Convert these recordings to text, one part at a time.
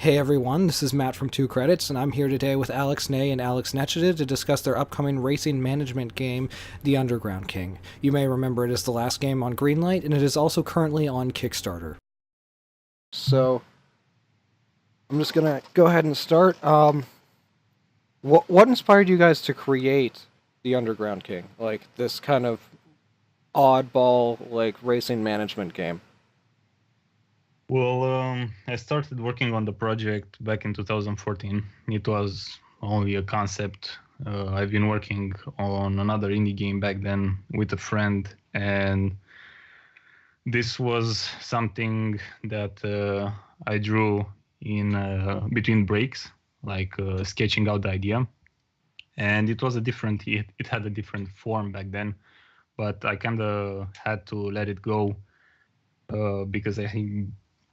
Hey everyone, this is Matt from Two Credits, and I'm here today with Alex Nae and Alex Nechita to discuss their upcoming racing management game, The Underground King. You may remember it as the last game on Greenlight, and it is also currently on Kickstarter. So, I'm just gonna go ahead and start. What inspired you guys to create The Underground King? Like, this kind of oddball, like, racing management game? Well, I started working on the project back in 2014. It was only a concept. I've been working on another indie game back then with a friend, and this was something that I drew in between breaks, like sketching out the idea. And it was it had a different form back then, but I kind of had to let it go because I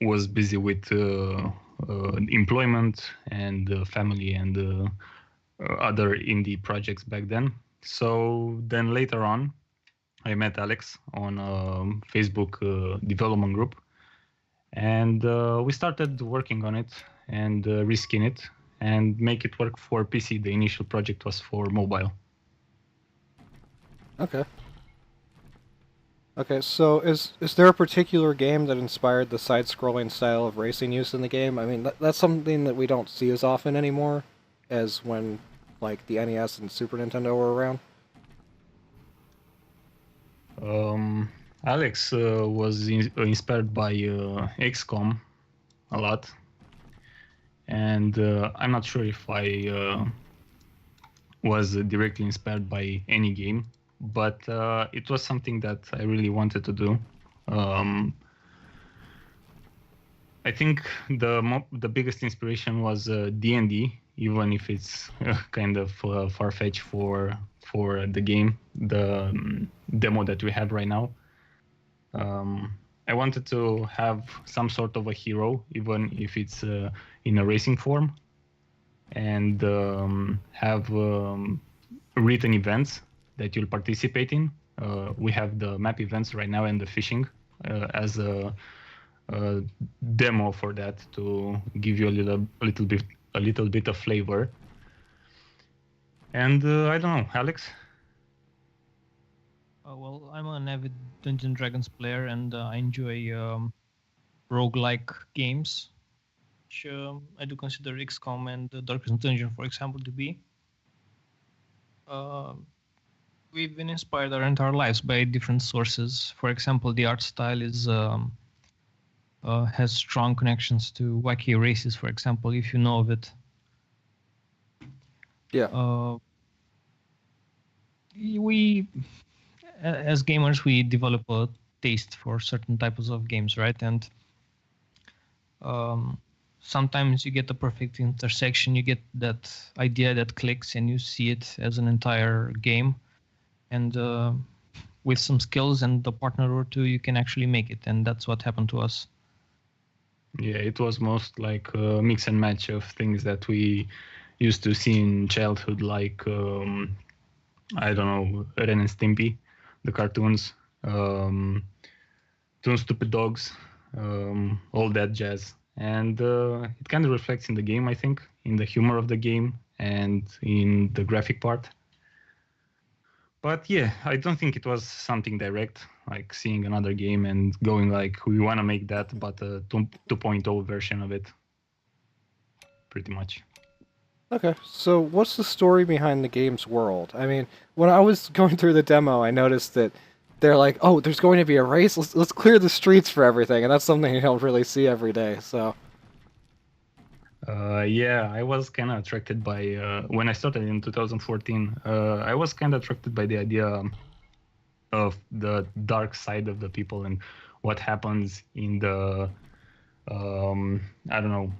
was busy with employment and family and other indie projects back then. So then later on, I met Alex on a Facebook development group, and we started working on it and reskin it and make it work for PC. The initial project was for mobile. Okay. Okay, so is there a particular game that inspired the side-scrolling style of racing used in the game? I mean, that's something that we don't see as often anymore as when, like, the NES and Super Nintendo were around. Alex was inspired by XCOM a lot, and I'm not sure if I was directly inspired by any game, but it was something that I really wanted to do. I think the biggest inspiration was D&D, even if it's kind of far-fetched for the game, the demo that we have right now. I wanted to have some sort of a hero, even if it's in a racing form, and have written events that you'll participate in. We have the map events right now and the fishing as a demo for that to give you a little bit of flavor. And I don't know, Alex. Well, I'm an avid Dungeons and Dragons player, and I enjoy roguelike games, which I do consider XCOM and Darkest Dungeon, for example, to be. We've been inspired our entire lives by different sources. For example, the art style has strong connections to wacky races, for example, if you know of it. Yeah. We, as gamers, we develop a taste for certain types of games, right? And sometimes you get the perfect intersection. You get that idea that clicks, and you see it as an entire game. And with some skills and a partner or two, you can actually make it. And that's what happened to us. Yeah, it was most like a mix and match of things that we used to see in childhood, like I don't know, Ren and Stimpy, the cartoons, Two Stupid Dogs, all that jazz. And it kind of reflects in the game, I think, in the humor of the game and in the graphic part. But yeah, I don't think it was something direct, like seeing another game and going like, we want to make that, but a 2.0 version of it. Pretty much. Okay, so what's the story behind the game's world? I mean, when I was going through the demo, I noticed that they're like, "Oh, there's going to be a race. Let's clear the streets for everything," and that's something you don't really see every day. So, Yeah, I was kind of attracted by when I started in 2014. I was kind of attracted by the idea of the dark side of the people and what happens in the I don't know,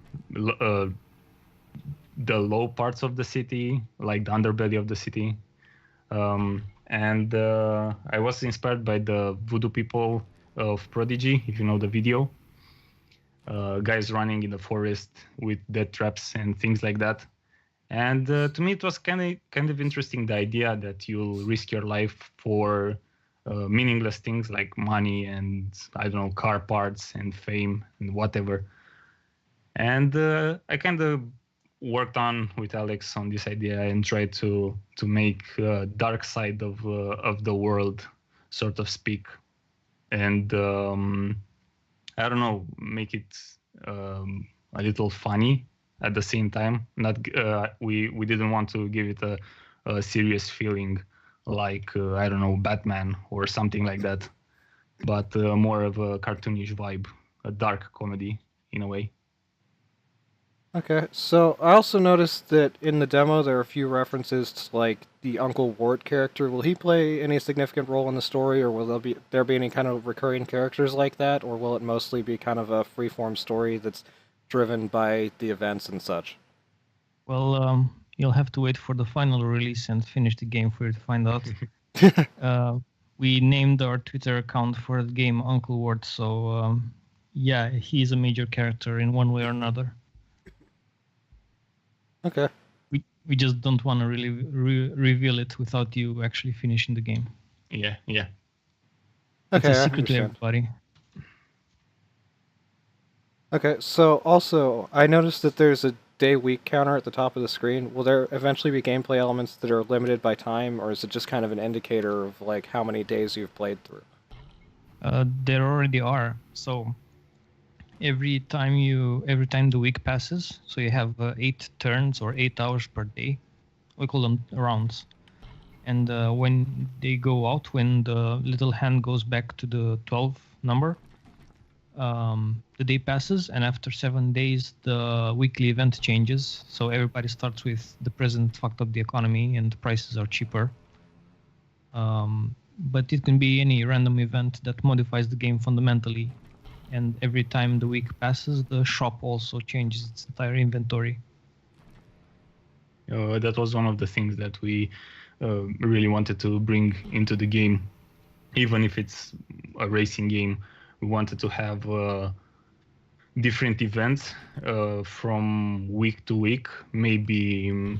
the low parts of the city, like the underbelly of the city. And I was inspired by the voodoo people of Prodigy, if you know the video. Guys running in the forest with death traps and things like that. And to me, it was kind of interesting, the idea that you'll risk your life for meaningless things like money and, I don't know, car parts and fame and whatever. And I kind of worked on with Alex on this idea and tried to make dark side of the world, sort of speak, and I don't know, make it a little funny at the same time. Not we didn't want to give it a serious feeling like I don't know, Batman or something like that, but more of a cartoonish vibe, a dark comedy in a way. Okay, so I also noticed that in the demo there are a few references to like the Uncle Wart character. Will he play any significant role in the story, or will there be any kind of recurring characters like that, or will it mostly be kind of a freeform story that's driven by the events and such? Well, you'll have to wait for the final release and finish the game for you to find out. We named our Twitter account for the game Uncle Wart, so yeah, he's a major character in one way or another. Okay. We just don't want to really reveal it without you actually finishing the game. Yeah. Okay, It's a I secret to understand. everybody. Okay, so also I noticed that there's a day-week counter at the top of the screen. Will there eventually be gameplay elements that are limited by time, or is it just kind of an indicator of like how many days you've played through? There already are. So every time the week passes, so you have 8 turns or 8 hours per day. We call them rounds. And when they go out, when the little hand goes back to the 12 number, the day passes, and after 7 days, the weekly event changes. So everybody starts with the present fucked up the economy and the prices are cheaper. But it can be any random event that modifies the game fundamentally. And every time the week passes, the shop also changes its entire inventory. That was one of the things that we really wanted to bring into the game. Even if it's a racing game, we wanted to have different events from week to week, maybe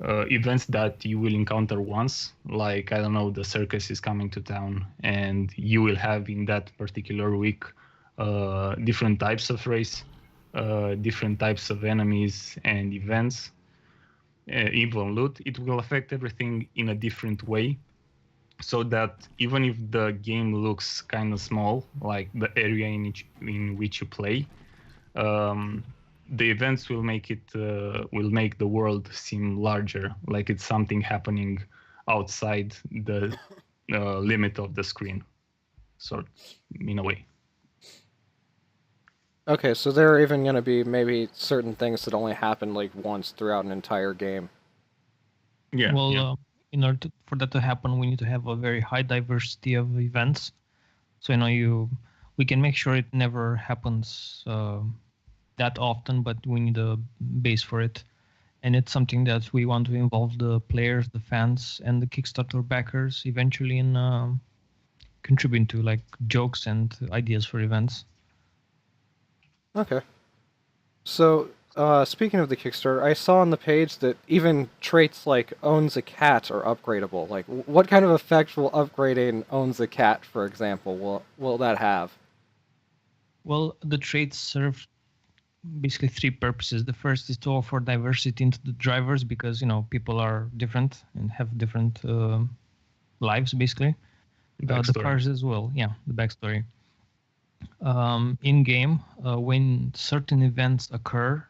events that you will encounter once, like, I don't know, the circus is coming to town, and you will have in that particular week different types of race, different types of enemies and events, even loot. It will affect everything in a different way, so that even if the game looks kind of small, like the area in which you play, the events will make the world seem larger, like it's something happening outside the limit of the screen, sort in a way. Okay, so there are even going to be maybe certain things that only happen like once throughout an entire game. Yeah. Well, in order for that to happen, we need to have a very high diversity of events. So we can make sure it never happens that often, but we need a base for it. And it's something that we want to involve the players, the fans, and the Kickstarter backers eventually in contributing to, like, jokes and ideas for events. Okay. So, speaking of the Kickstarter, I saw on the page that even traits like owns a cat are upgradable. Like, what kind of effect will upgrading owns a cat, for example, will that have? Well, the traits serve basically 3 purposes. The first is to offer diversity into the drivers because, people are different and have different lives, basically. The cars as well. Yeah, the backstory. In game, when certain events occur,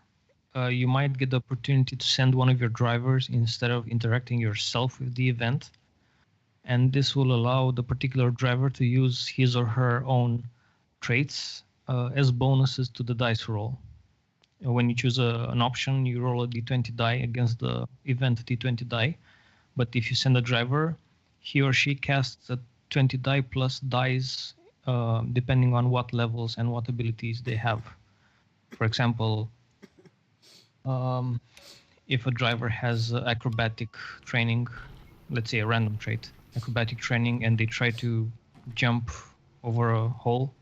you might get the opportunity to send one of your drivers instead of interacting yourself with the event. And this will allow the particular driver to use his or her own traits as bonuses to the dice roll. When you choose an option, you roll a d20 die against the event d20 die. But if you send a driver, he or she casts a 20 die plus dice depending on what levels and what abilities they have. For example, if a driver has acrobatic training, let's say a random trait, acrobatic training, and they try to jump over a hole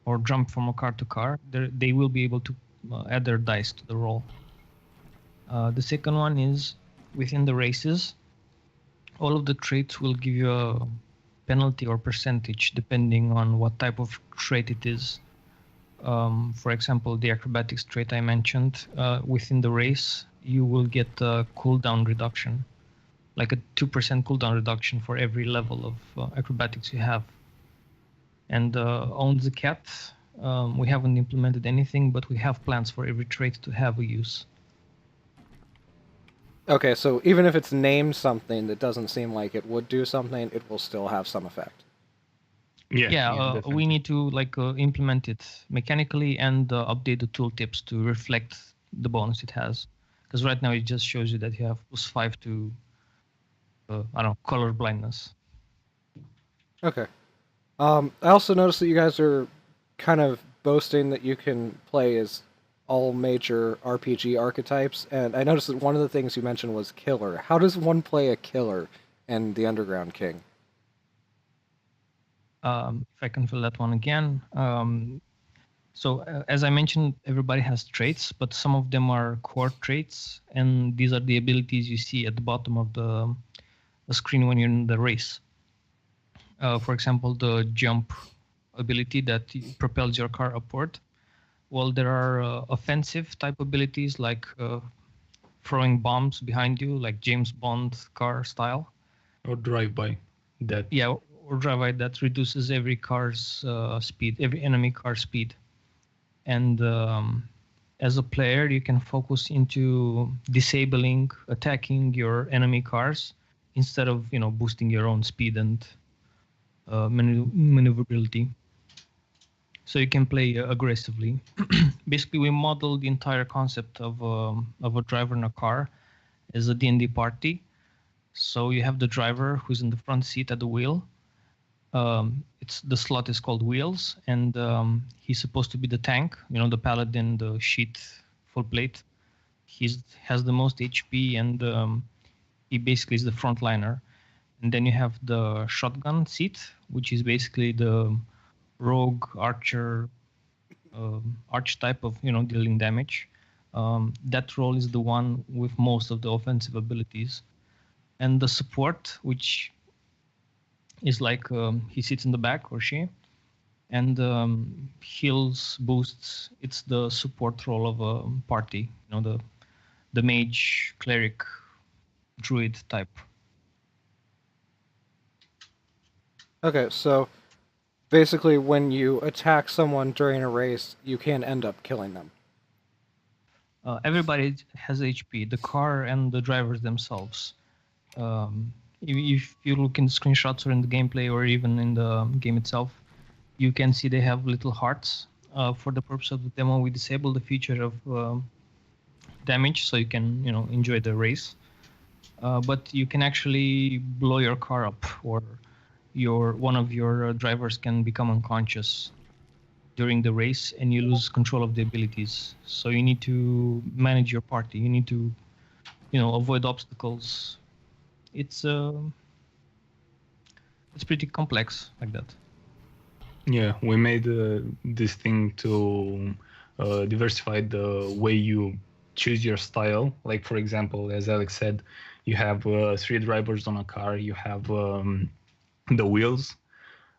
or jump from a car to car, they will be able to add their dice to the roll. The second one is within the races, all of the traits will give you a penalty or percentage depending on what type of trait it is. For example, the acrobatics trait I mentioned, within the race, you will get a cooldown reduction, like a 2% cooldown reduction for every level of acrobatics you have. And on the cat, we haven't implemented anything, but we have plans for every trait to have a use. Okay, so even if it's named something that doesn't seem like it would do something, it will still have some effect. Yeah, definitely. we need to implement it mechanically and update the tooltips to reflect the bonus it has. Because right now it just shows you that you have +5 to, I don't know, color blindness. Okay. I also noticed that you guys are kind of boasting that you can play as all major RPG archetypes, and I noticed that one of the things you mentioned was killer. How does one play a killer in the Underground King? If I can fill that one again. So as I mentioned, everybody has traits, but some of them are core traits, and these are the abilities you see at the bottom of the screen when you're in the race. For example, the jump ability that propels your car upward. Well, there are offensive type abilities like throwing bombs behind you, like James Bond car style. Or drive-by. That. Yeah, or drive-by that reduces every car's speed, every enemy car speed. And as a player, you can focus into disabling, attacking your enemy cars instead of boosting your own speed and maneuverability. So you can play aggressively. Basically, we modeled the entire concept of a driver in a car as a D&D party. So you have the driver who's in the front seat at the wheel. The slot is called wheels, and he's supposed to be the tank, the paladin, the sheet, full plate. He has the most HP, and he basically is the frontliner. And then you have the shotgun seat, which is basically the rogue archer archetype of dealing damage. That role is the one with most of the offensive abilities, and the support, which is like he sits in the back, or she, and heals, boosts. It's the support role of a party, the mage, cleric, druid type. Okay, so basically when you attack someone during a race, you can end up killing them. Everybody has HP, the car and the drivers themselves. If you look in the screenshots or in the gameplay or even in the game itself, you can see they have little hearts. For the purpose of the demo, we disable the feature of damage so you can enjoy the race. But you can actually blow your car up, or one of your drivers can become unconscious during the race and you lose control of the abilities. So you need to manage your party. You need to avoid obstacles. It's pretty complex like that. Yeah, we made this thing to diversify the way you choose your style. Like, for example, as Alex said, you have 3 drivers on a car. You have the wheels,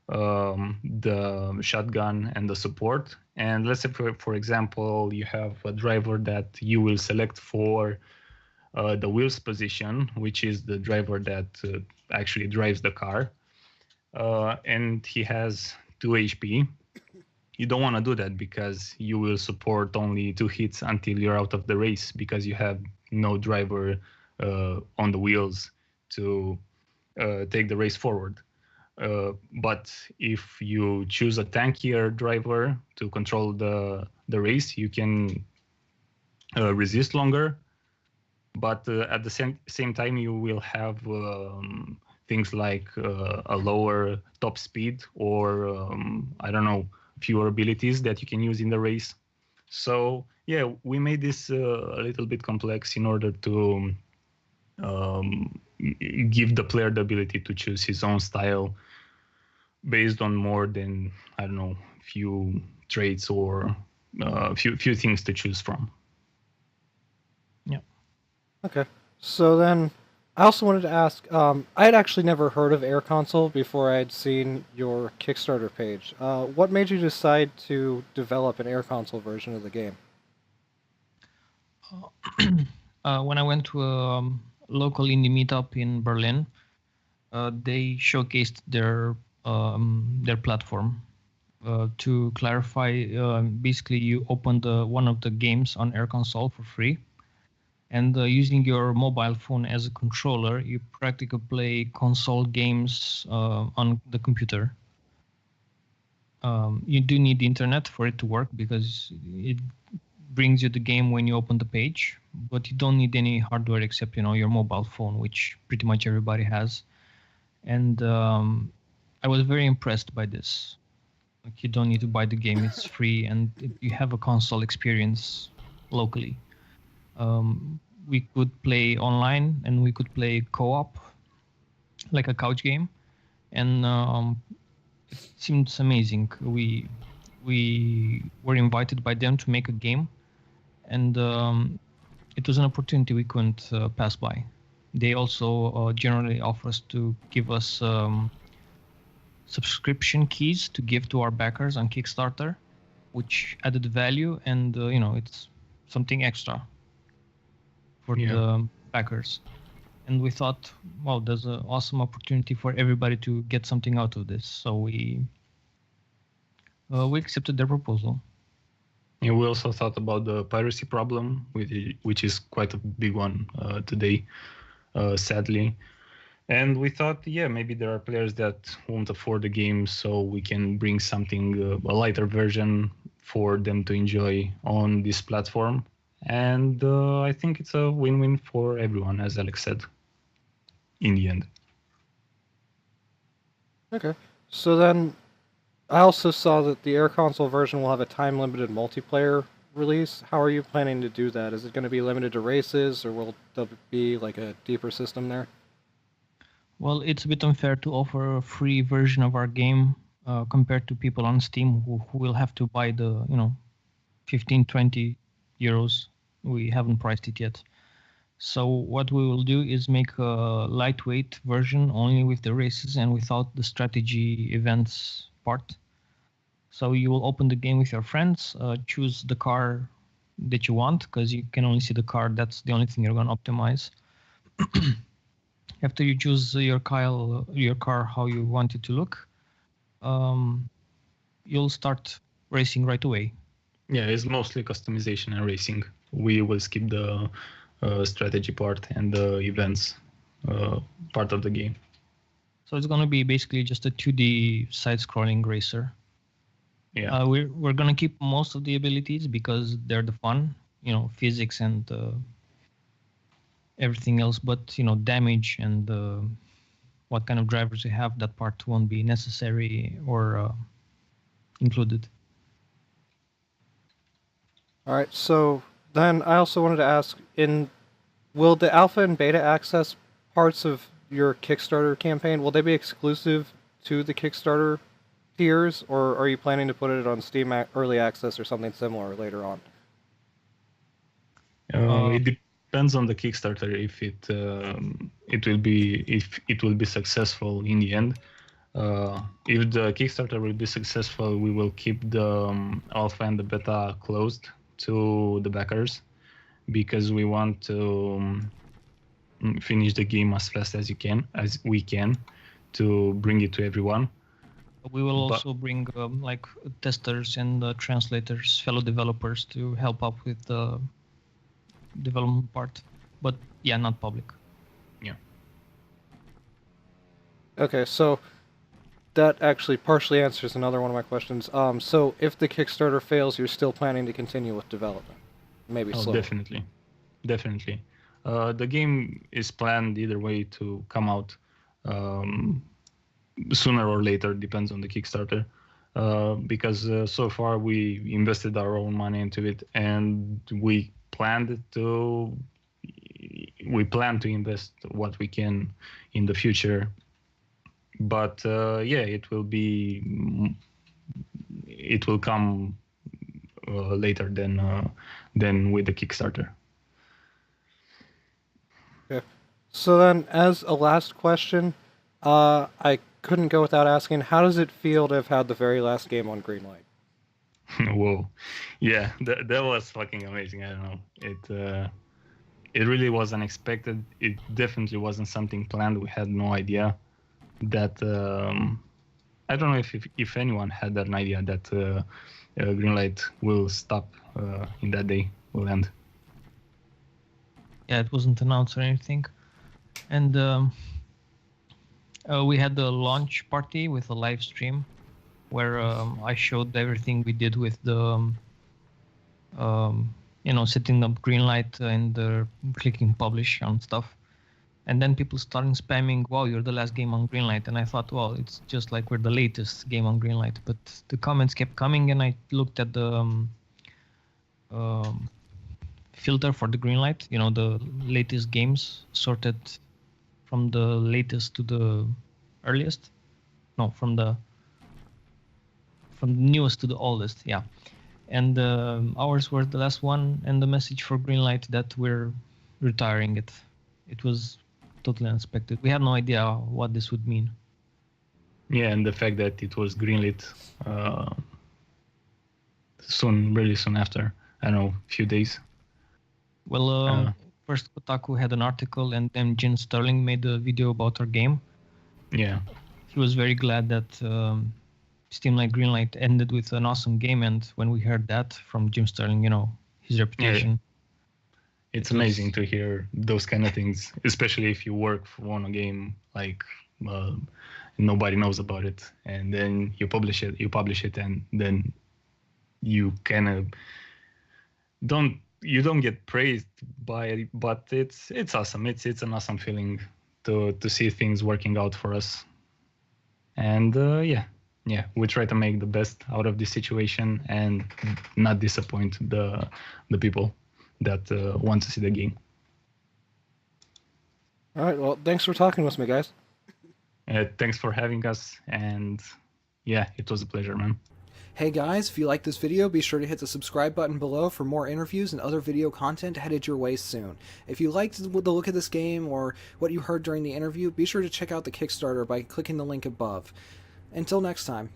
the shotgun, and the support. And let's say, for example, you have a driver that you will select for the wheels position, which is the driver that actually drives the car. And he has 2 HP. You don't want to do that because you will support only 2 hits until you're out of the race, because you have no driver on the wheels to take the race forward. But if you choose a tankier driver to control the race, you can resist longer. But at the same time, you will have things like a lower top speed, or I don't know, fewer abilities that you can use in the race. So yeah, we made this a little bit complex in order to give the player the ability to choose his own style based on more than, I don't know, few traits or few things to choose from. Yeah. Okay, so then I also wanted to ask, I had actually never heard of Air Console before I had seen your Kickstarter page. What made you decide to develop an Air Console version of the game? When I went to a local indie meetup in Berlin, they showcased their platform. To clarify, basically you open one of the games on Air Console for free, and using your mobile phone as a controller, you practically play console games on the computer. You do need the internet for it to work because it brings you the game when you open the page, but you don't need any hardware except your mobile phone, which pretty much everybody has. And I was very impressed by this. Like, you don't need to buy the game; it's free, and you have a console experience locally. We could play online, and we could play co-op, like a couch game, and it seems amazing. We were invited by them to make a game, and it was an opportunity we couldn't pass by. They also generally offer us to give us subscription keys to give to our backers on Kickstarter, which added value, and it's something extra for the backers. And we thought, wow, there's an awesome opportunity for everybody to get something out of this. So we accepted their proposal. Yeah, we also thought about the piracy problem, which is quite a big one today, sadly. And we thought, yeah, maybe there are players that won't afford the game, so we can bring something, a lighter version for them to enjoy on this platform. And I think it's a win-win for everyone, as Alex said, in the end. Okay. So then, I also saw that the Air Console version will have a time-limited multiplayer release. How are you planning to do that? Is it going to be limited to races, or will there be like a deeper system there? Well, it's a bit unfair to offer a free version of our game compared to people on Steam who will have to buy the 15, 20 euros. We haven't priced it yet. So what we will do is make a lightweight version only with the races and without the strategy events part. So you will open the game with your friends, choose the car that you want, because you can only see the car. That's the only thing you're going to optimize. After you choose your car how you want it to look, you'll start racing right away. Yeah, it's mostly customization and racing. We will skip the strategy part and the events part of the game. So it's going to be basically just a 2D side-scrolling racer. Yeah, we're going to keep most of the abilities because they're the fun, physics and everything else. But damage and what kind of drivers you have, that part won't be necessary or included. All right. So then, I also wanted to ask: will the alpha and beta access parts of your Kickstarter campaign will they be exclusive to the Kickstarter tiers, or are you planning to put it on Steam Early Access or something similar later on? it depends on the Kickstarter if it will be successful in the end. If the Kickstarter will be successful, we will keep the alpha and the beta closed to the backers because we want to finish the game as fast as we can to bring it to everyone. We will also bring like testers and translators, fellow developers to help up with the development part. But yeah, not public. Yeah. Okay, so that actually partially answers another one of my questions. So if the Kickstarter fails, you're still planning to continue with development? Maybe slower. Definitely. The game is planned either way to come out sooner or later, depends on the Kickstarter. Because so far we invested our own money into it, and we plan to invest what we can in the future. But yeah, it will come later than with the Kickstarter. Okay. So then, as a last question, I couldn't go without asking, how does it feel to have had the very last game on Greenlight? Whoa, yeah, that was fucking amazing. I don't know, it really was unexpected. It definitely wasn't something planned. We had no idea that. I don't know if anyone had an idea that Greenlight will stop in that day, will end. Yeah, it wasn't announced or anything. And we had the launch party with a live stream where I showed everything we did with the, setting up Greenlight and clicking publish on stuff. And then people started spamming, wow, you're the last game on Greenlight. And I thought, well, it's just like we're the latest game on Greenlight. But the comments kept coming, and I looked at the filter for the Greenlight, the latest games sorted from the latest to the earliest. No, from the newest to the oldest, yeah. And ours was the last one, and the message for Greenlight that we're retiring it. It was totally unexpected. We had no idea what this would mean. Yeah, and the fact that it was greenlit really soon after, I don't know, a few days. Well, first Kotaku had an article, and then Jim Sterling made a video about our game. Yeah. He was very glad that Steam Like Greenlight ended with an awesome game, and when we heard that from Jim Sterling, his reputation. Yeah. It's amazing to hear those kind of things, especially if you work on a game like nobody knows about it, and then you publish it, and then you kind of don't get praised by it, but it's awesome. It's an awesome feeling to see things working out for us, and yeah, we try to make the best out of this situation and not disappoint the people that want to see the game. All right, well, thanks for talking with me, guys. Thanks for having us, and yeah, it was a pleasure, man. Hey guys, if you like this video, be sure to hit the subscribe button below for more interviews and other video content headed your way soon. If you liked the look of this game or what you heard during the interview, be sure to check out the Kickstarter by clicking the link above. Until next time,